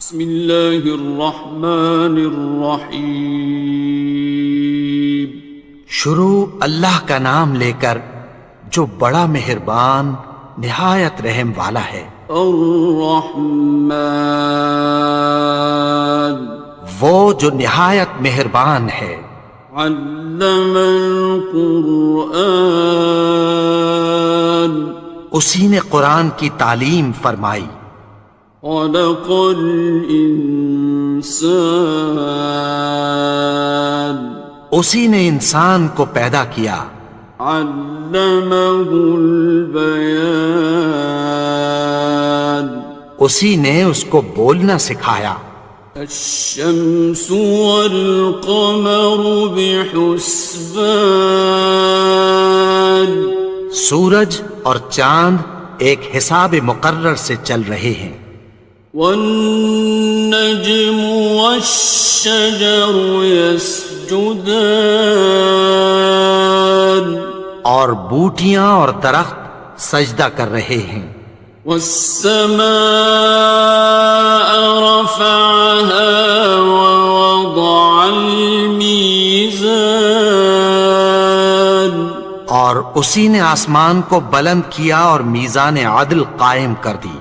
بسم اللہ الرحمن الرحیم۔ شروع اللہ کا نام لے کر جو بڑا مہربان نہایت رحم والا ہے۔ الرحمن، وہ جو نہایت مہربان ہے۔ علم القرآن، اسی نے قرآن کی تعلیم فرمائی۔ خلق الانسان، اسی نے انسان کو پیدا کیا۔ علمہ البیان، اسی نے اس کو بولنا سکھایا۔ الشمس والقمر بحسبان، سورج اور چاند ایک حساب مقرر سے چل رہے ہیں۔ والنجم والشجر يسجدان، اور بوٹیاں اور درخت سجدہ کر رہے ہیں۔ والسماء رفعها ووضع الميزان، اور اسی نے آسمان کو بلند کیا اور میزان عدل قائم کر دی۔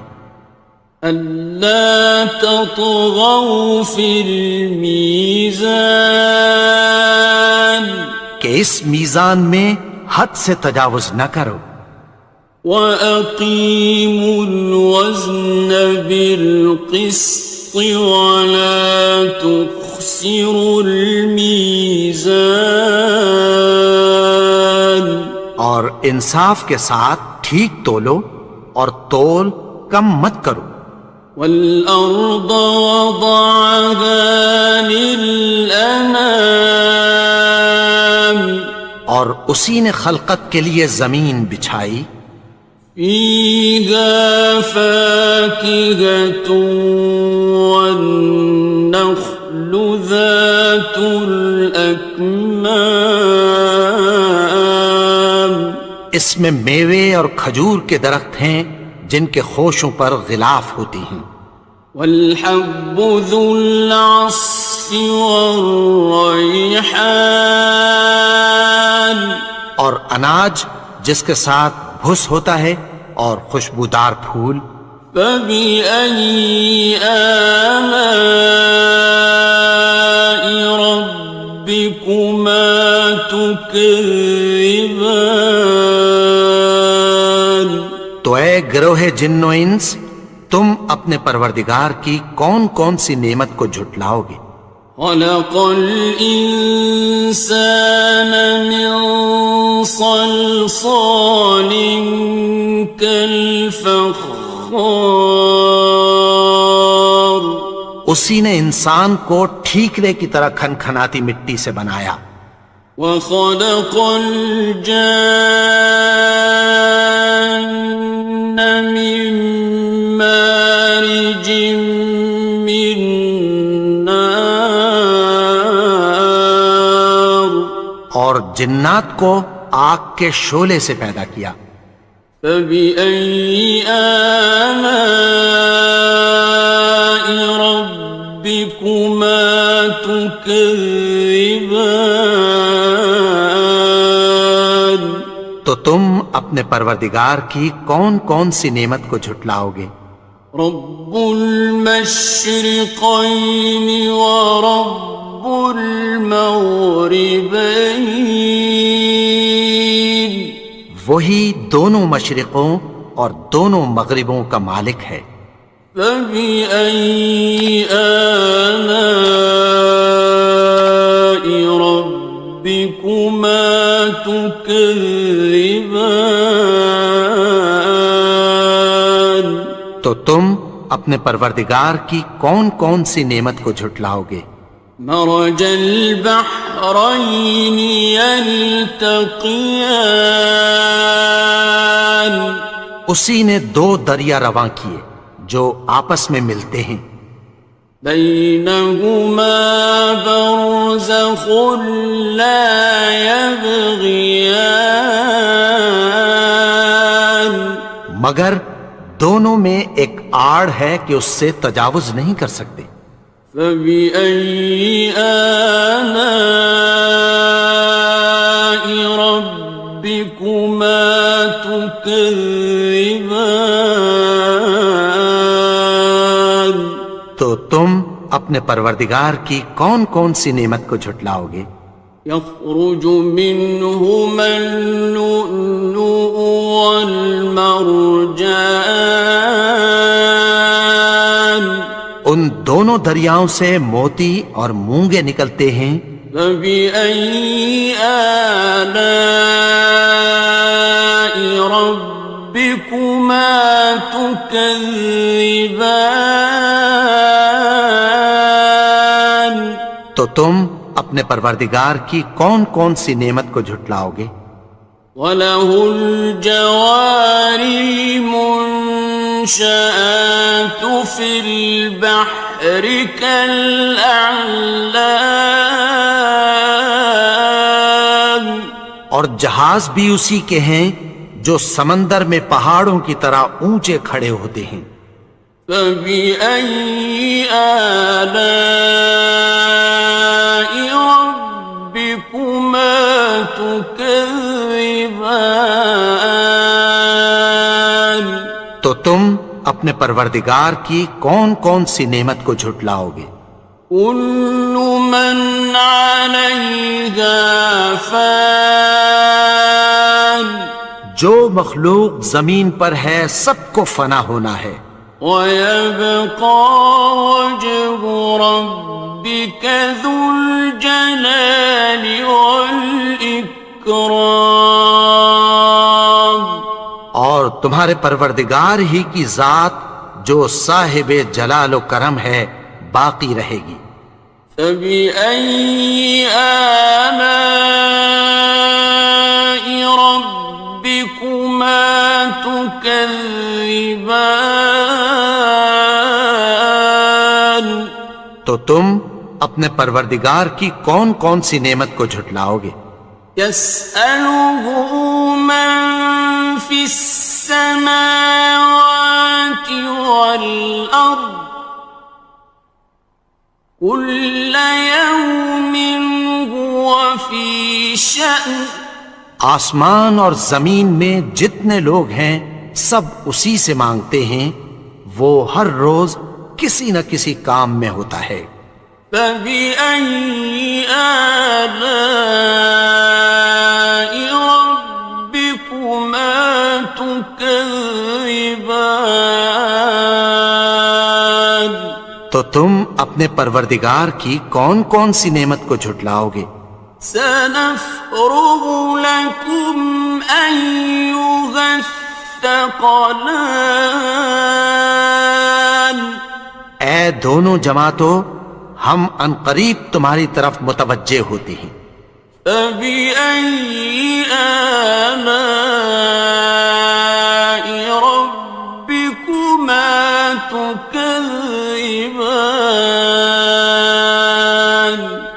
ألا تطغوا في الميزان، کہ اس میزان میں حد سے تجاوز نہ کرو۔ وَأَقِيمُوا الْوَزْنَ بِالْقِسْطِ وَلَا تُخْسِرُوا الْمِيزَانَ، اور انصاف کے ساتھ ٹھیک تولو اور تول کم مت کرو۔ وَالْأَرْضَ وَضَعَهَا لِلْأَنَامِ، اور اسی نے خلقت کے لیے زمین بچھائی۔ فِيهَا فَاكِهَةٌ وَالنَّخْلُ ذَاتُ الْأَكْمَامِ، اس میں میوے اور کھجور کے درخت ہیں جن کے خوشوں پر غلاف ہوتی ہیں۔ وَالْحَبُّ ذُو الْعَصْفِ وَالرَّيْحَانِ، اور اناج جس کے ساتھ بھس ہوتا ہے اور خوشبودار پھول۔ فَبِأَيِّ آلَاءِ رَبِّكُمَا تُكَذِّبَانِ، تو اے گروہ جن و انس، تم اپنے پروردگار کی کون کون سی نعمت کو جھٹلاؤ گے؟ خَلَقَ الْإِنسَانَ مِنْ صَلْصَالٍ كَالْفَخَّارِ، اسی نے انسان کو ٹھیکرے کی طرح کھنکھناتی مٹی سے بنایا۔ وَخَلَقَ الْجَانَّ مِن مَّارِجٍ مِّن نَّارٍ، اور جنات کو آگ کے شعلے سے پیدا کیا۔ فَبِأَيِّ آلَاءِ رَبِّكُمَا تُكَذِّبَانِ، تو تم اپنے پروردگار کی کون کون سی نعمت کو جھٹلاؤ گے؟ رب المشرقین ورب المغربین، وہی دونوں مشرقوں اور دونوں مغربوں کا مالک ہے۔ فَبِأَيِّ آلَاءِ رَبِّكُمَا تُكَذِّبَانِ، تو تم اپنے پروردگار کی کون کون سی نعمت کو جھٹلاؤ گے؟ مرج البحرین یلتقیان، اسی نے دو دریا رواں کیے جو آپس میں ملتے ہیں۔ بینہما برزخ لا یبغیان، مگر دونوں میں ایک آڑ ہے کہ اس سے تجاوز نہیں کر سکتے۔ فبأي آلاء ربكما تكذبان؟ تو تم اپنے پروردگار کی کون کون سی نعمت کو جھٹلاؤ گے؟ يخرج منهما اللؤلؤ والمرجان، ان دونوں دریاؤں سے موتی اور مونگے نکلتے ہیں۔ فبأي آلاء ربكما تكذبان؟ تو تم اپنے پروردگار کی کون کون سی نعمت کو جھٹلاؤ گے؟ وَلَهُ الْجَوَارِ الْمُنشَآتُ فِي الْبَحْرِ كَالْأَعْلَامِ، اور جہاز بھی اسی کے ہیں جو سمندر میں پہاڑوں کی طرح اونچے کھڑے ہوتے ہیں۔ فَبِأَيِّ آلَاءِ رَبِّكُمَا تُكَذِّبَانِ؟ تو تم اپنے پروردگار کی کون کون سی نعمت کو جھٹلاؤ گے؟ كُلُّ مَنْ عَلَيْهَا فَانٍ، جو مخلوق زمین پر ہے سب کو فنا ہونا ہے۔ وَيَبْقَى وَجْهُ رَبِّكَ ذُو الْجَلَالِ وَالْإِكْرَامِ، اور تمہارے پروردگار ہی کی ذات جو صاحب جلال و کرم ہے باقی رہے گی۔ فَبِأَيِّ آلَاءِ رَبِّكُمَا تُكَذِّبَانِ؟ تو تم اپنے پروردگار کی کون کون سی نعمت کو جھٹلاؤ گے؟ يَسْأَلُهُ مَن فِي السَّمَاوَاتِ وَالْأَرْضِ كُلَّ يَوْمٍ هُوَ فِي شَأْنٍ، آسمان اور زمین میں جتنے لوگ ہیں سب اسی سے مانگتے ہیں، وہ ہر روز کسی نہ کسی کام میں ہوتا ہے۔ فَبِأَيِّ آلَاءِ رَبِّكُمَا تُكَذِّبَانِ؟ تو تم اپنے پروردگار کی کون کون سی نعمت کو جھٹلاؤ گے؟ سَنَفْرُغُ لَكُمْ أَيُّهَ الثَّقَلَانِ، اے دونوں جماعتوں، ہم عنقریب تمہاری طرف متوجہ ہوتے ہیں۔ فَبِأَيِّ آلَاءِ رَبِّكُمَا تُكَذِّبَانِ؟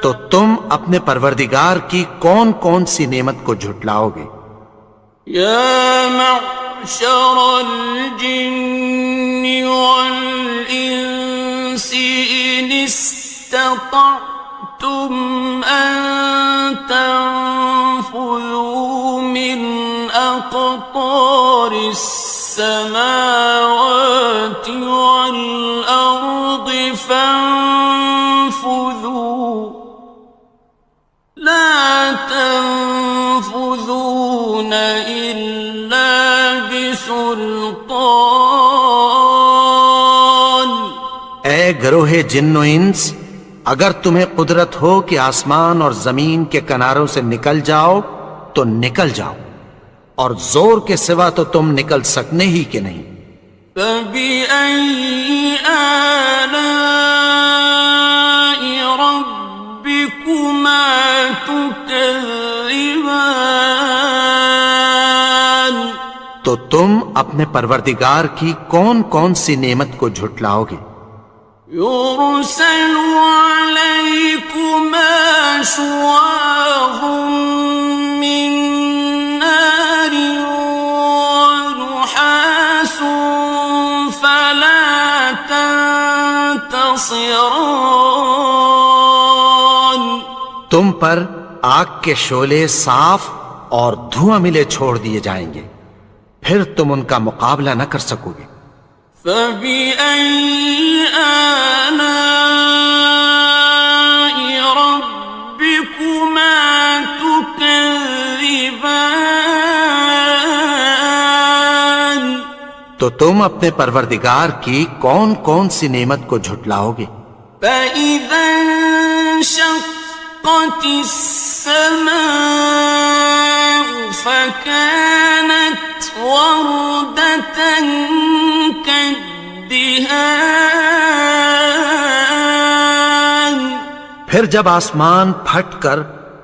تو تم اپنے پروردگار کی کون کون سی نعمت کو جھٹلاؤ گے؟ يَا مَعْشَرَ الْجِنِّ وَالْإِنسِ إِنِ اسْتَطَعْتُمْ أَن تَنفُذُوا مِنْ أَقْطَارِ السَّمَاوَاتِ وَالْأَرْضِ فَانفُذُوا لَا تَنفُذُونَ إِلَّا بِسُلْطَانٍ۔ اے گروہ جن و انس، اگر تمہیں قدرت ہو کہ آسمان اور زمین کے کناروں سے نکل جاؤ تو نکل جاؤ، اور زور کے سوا تو تم نکل سکنے ہی کہ نہیں۔ فَبِأَيِّ آلَاءِ رَبِّكُمَا تُكَذِّبَانِ؟ تو تم اپنے پروردگار کی کون کون سی نعمت کو جھٹلاؤ گے؟ يُرْسَلُ عَلَيْكُمَا شُوَاظٌ مِّن نَّارٍ وَنُحَاسٌ تنتصران تم پر آگ کے شعلے صاف اور دھواں ملے چھوڑ دیے جائیں گے، پھر تم ان کا مقابلہ نہ کر سکو گے۔ فبأي آلاء ربكما تكذبان تو تم اپنے پروردگار کی کون کون سی نعمت کو جھٹلاؤ گے؟ فإذا انشقت السماء فكانت وردة كالدهان پھر جب آسمان پھٹ کر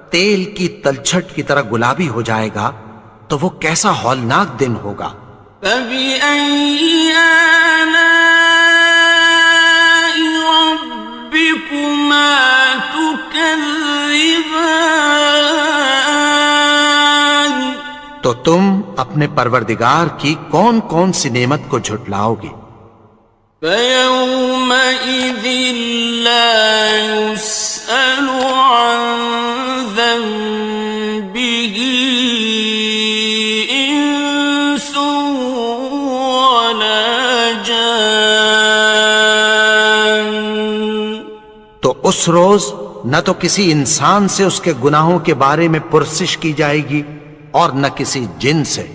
تیل کی تلچھٹ کی طرح گلابی ہو جائے گا تو وہ کیسا ہولناک دن ہوگا۔ فبأي آلاء ربكما تكذبان تو تم اپنے پروردگار کی کون کون سی نعمت کو جھٹلاؤ گے؟ فيومئذ لا يسأل عن ذنبه إنس ولا جان تو اس روز نہ تو کسی انسان سے اس کے گناہوں کے بارے میں پرسش کی جائے گی اور نہ کسی جن سے۔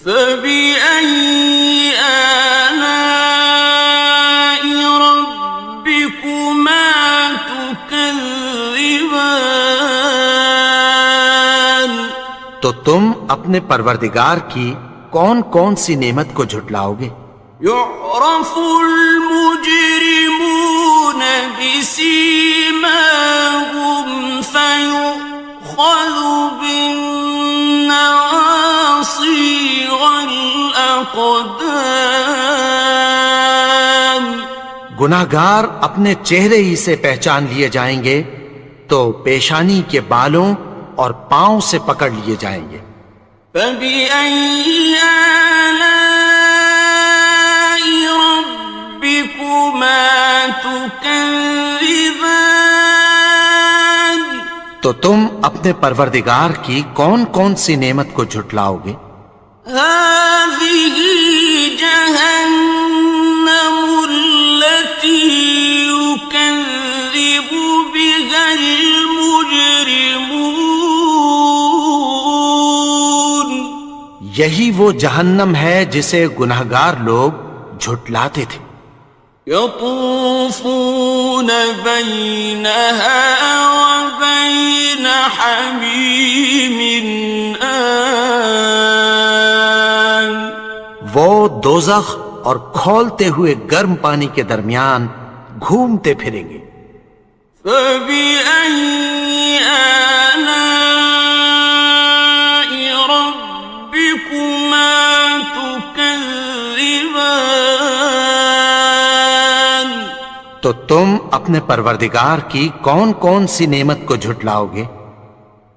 فبأي آلاء ربكما تكذبان تو تم اپنے پروردگار کی کون کون سی نعمت کو جھٹلاؤ گے؟ يعرف المجرمون بسيماهم فيؤخذ بالنواصي والأقدام گناہگار اپنے چہرے ہی سے پہچان لیے جائیں گے تو پیشانی کے بالوں اور پاؤں سے پکڑ لیے جائیں گے۔ فبأي آلاء ربكما تكذبان تو تم اپنے پروردگار کی کون کون سی نعمت کو جھٹلاؤ گے؟ هذه جهنم التي يكذب بها المجرمون یہی وہ جہنم ہے جسے گناہگار لوگ جھٹلاتے تھے۔ يطوفون بينها وبين حميم آن وہ دوزخ اور کھولتے ہوئے گرم پانی کے درمیان گھومتے پھریں گے۔ فبأي آلاء ربكما تكذبان تو تم اپنے پروردگار کی کون کون سی نعمت کو جھٹلاؤ گے؟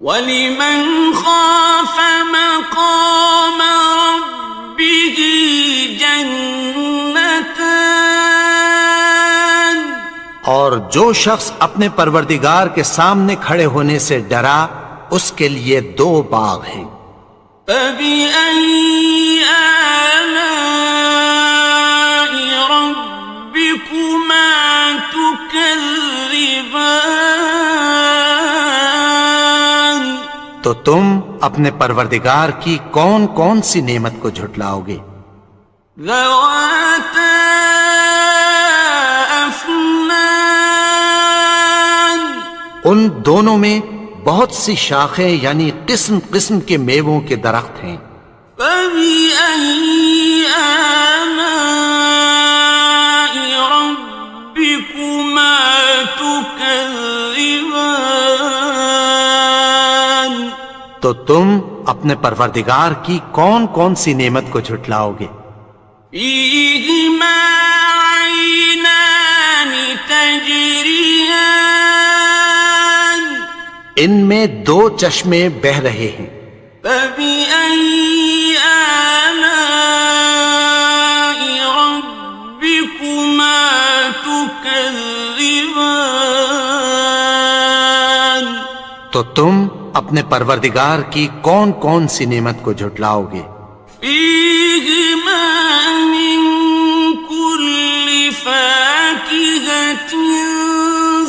وَلِمَنْ خَافَ مَقَامَ رَبِّهِ جَنَّتَانِ اور جو شخص اپنے پروردگار کے سامنے کھڑے ہونے سے ڈرا اس کے لیے دو باغ ہیں۔ فَبِأَيِّ آلَاءِ رَبِّكُمَا تُكَذِّبَانِ تو تم اپنے پروردگار کی کون کون سی نعمت کو جھٹلاؤ گے؟ ذَوَاتَا أَفْنَانٍ ان دونوں میں بہت سی شاخیں یعنی قسم قسم کے میووں کے درخت ہیں۔ فَبِأَيِّ آلَاءِ رَبِّكُمَا تُكَذِّبَانِ تو تم اپنے پروردگار کی کون کون سی نعمت کو جھٹلاؤ گے؟ فِيهِمَا عَيْنَانِ تَجْرِيَانِ ان میں دو چشمے بہہ رہے ہیں۔ فَبِأَيِّ آلَاءِ رَبِّكُمَا تُكَذِّبَانِ تكذبان تو تم اپنے پروردگار کی کون کون سی نعمت کو جھٹلاؤ گے؟ فيهما من كل فاكهة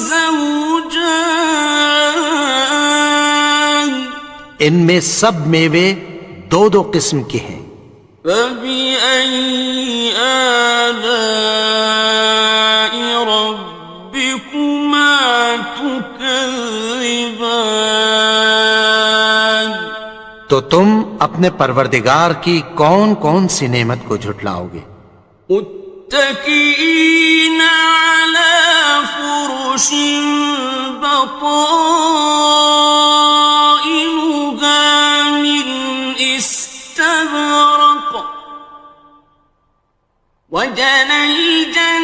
زوجان ان میں سب میوے دو دو قسم کے ہیں۔ فبأي آلاء ربكما تكذبان تو تم اپنے پروردگار کی کون کون سی نعمت کو جھٹلاؤ گے؟ متكئين على فرش بطائنها من استبرق وجنى الجنتين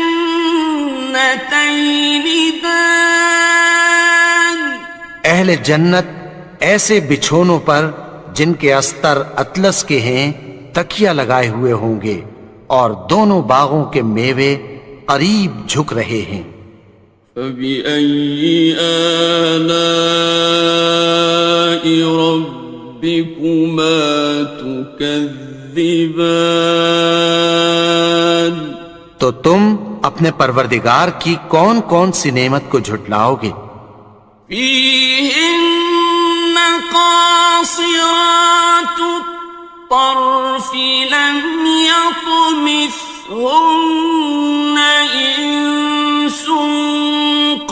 دان اہل جنت ایسے بچھونوں پر جن کے استر اطلس کے ہیں تکیہ لگائے ہوئے ہوں گے، اور دونوں باغوں کے میوے قریب جھک رہے ہیں۔ فبأي آلاء ربكما تكذبان تو تم اپنے پروردگار کی کون کون سی نعمت کو جھٹلاؤ گے؟ فيهن قاصرات الطرف لم يطمثهن إنس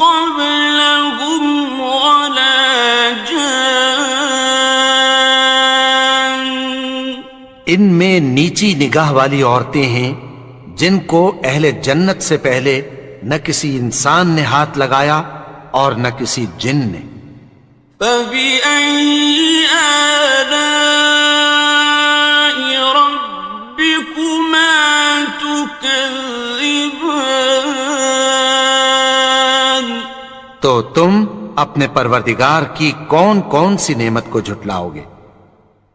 قبلهم ولا جان ان میں نیچی نگاہ والی عورتیں ہیں جن کو اہل جنت سے پہلے نہ کسی انسان نے ہاتھ لگایا اور نہ کسی جن نے۔ فبأي آلاء ربكما تكذبان تو تم اپنے پروردگار کی کون کون سی نعمت کو جھٹلاؤ گے؟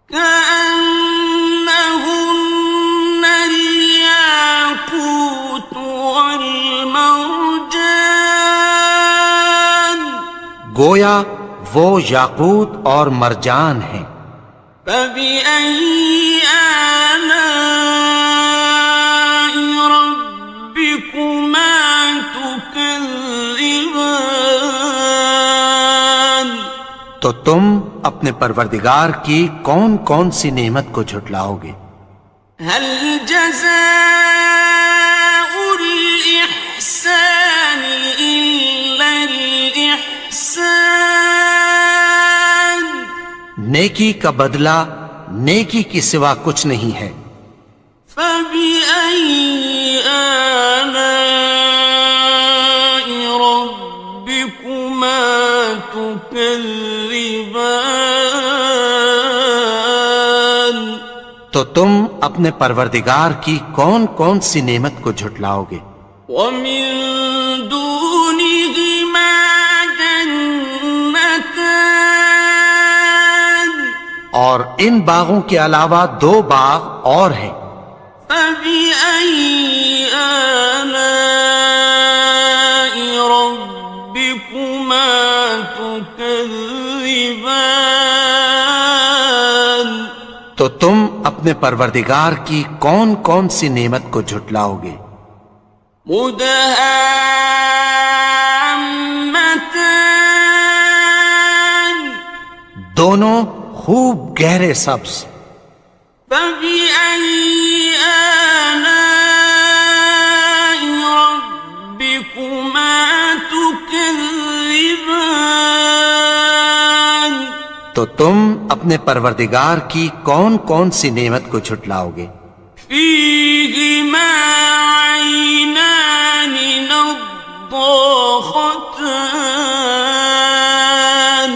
كأنهن الياقوت والمرجان گویا وہ یاقوت اور مرجان ہیں۔ فبأي آلاء ربكما تكذبان تو تم اپنے پروردگار کی کون کون سی نعمت کو جھٹلاؤ گے؟ هل جزاء الإحسان إلا الإحسان نیکی کا بدلہ نیکی کی سوا کچھ نہیں ہے۔ فبأي آلاء ربكما تكذبان تو تم اپنے پروردگار کی کون کون سی نعمت کو جھٹلاؤ گے؟ ومن دونهما جنتان اور ان باغوں کے علاوہ دو باغ اور ہیں۔ فبأي آلاء ربكما تكذبان تو تم اپنے پروردگار کی کون کون سی نعمت کو جھٹلاؤ گے؟ مدهامتان دونوں خوب گہرے سبز۔ فبأي آلاء ربكما تكذبان تو تم اپنے پروردگار کی کون کون سی نعمت کو جھٹلاؤ گے؟ فيهما عينان نضاختان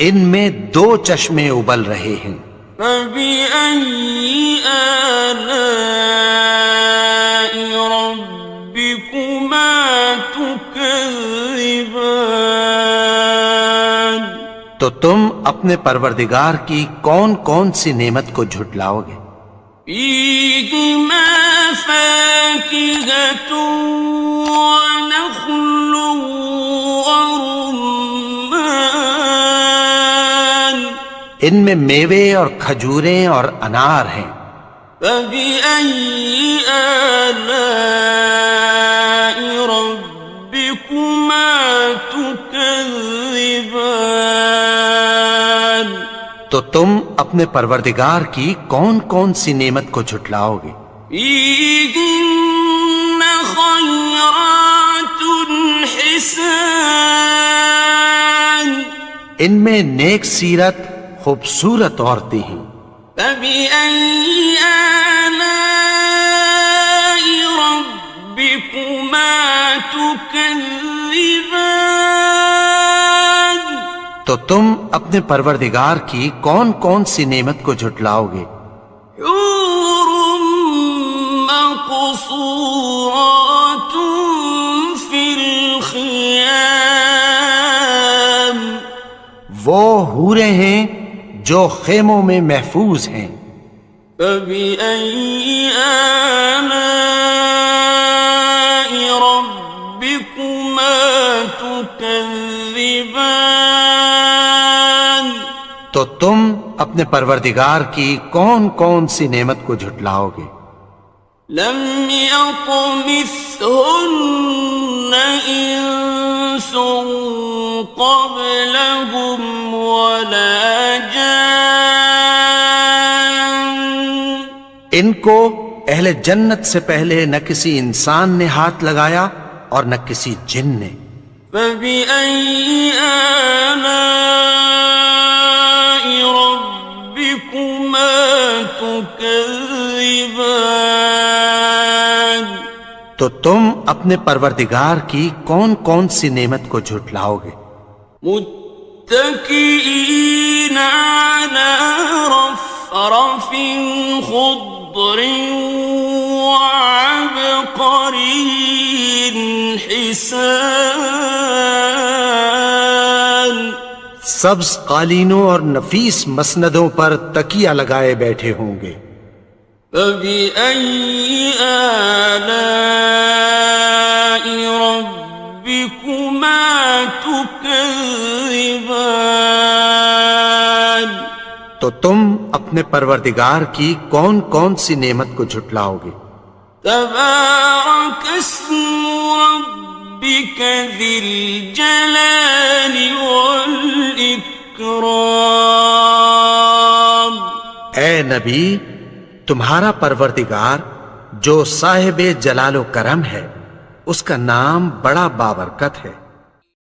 ان میں دو چشمے ابل رہے ہیں۔ فبأي آلاء ربكما تكذبان تو تم اپنے پروردگار کی کون کون سی نعمت کو جھٹلاؤ گے؟ فيهما فاكهة ونخل ورمان ان میں میوے اور کھجوریں اور انار ہیں. فبأي آلاء ربكما تكذبان تو تم اپنے پروردگار کی کون کون سی نعمت کو جھٹلاؤ گے؟ فيهن خيرات حسان ان میں نیک سیرت خوبصورت عورتیں ہیں. فبأي آلاء ربكما تكذبان تو تم اپنے پروردگار کی کون کون سی نعمت کو جھٹلاؤ گے؟ حور مقصورات في الخيام وہ حوریں ہیں جو خیموں میں محفوظ ہیں. فبأي آلاء ربكما تكذبان تو تم اپنے پروردگار کی کون کون سی نعمت کو جھٹلاؤ گے؟ لم يطمثهن إنس قبلهم ولا جان ان کو اہل جنت سے پہلے نہ کسی انسان نے ہاتھ لگایا اور نہ کسی جن نے. فبأي آلاء ربكما تكذبان تو تم اپنے پروردگار کی کون کون سی نعمت کو جھٹلاؤ گے؟ متكئين على رفرف خضر وعبقري حسان سبز قالینوں اور نفیس مسندوں پر تکیہ لگائے بیٹھے ہوں گے. فبأي آلاء ربكما تكذبان تو تم اپنے پروردگار کی کون کون سی نعمت کو جھٹلاؤ گے؟ تبارك اسم ربك ذي الجلال والإكرام اے نبی، تمہارا پروردگار جو صاحب جلال و کرم ہے، اس کا نام بڑا بابرکت ہے.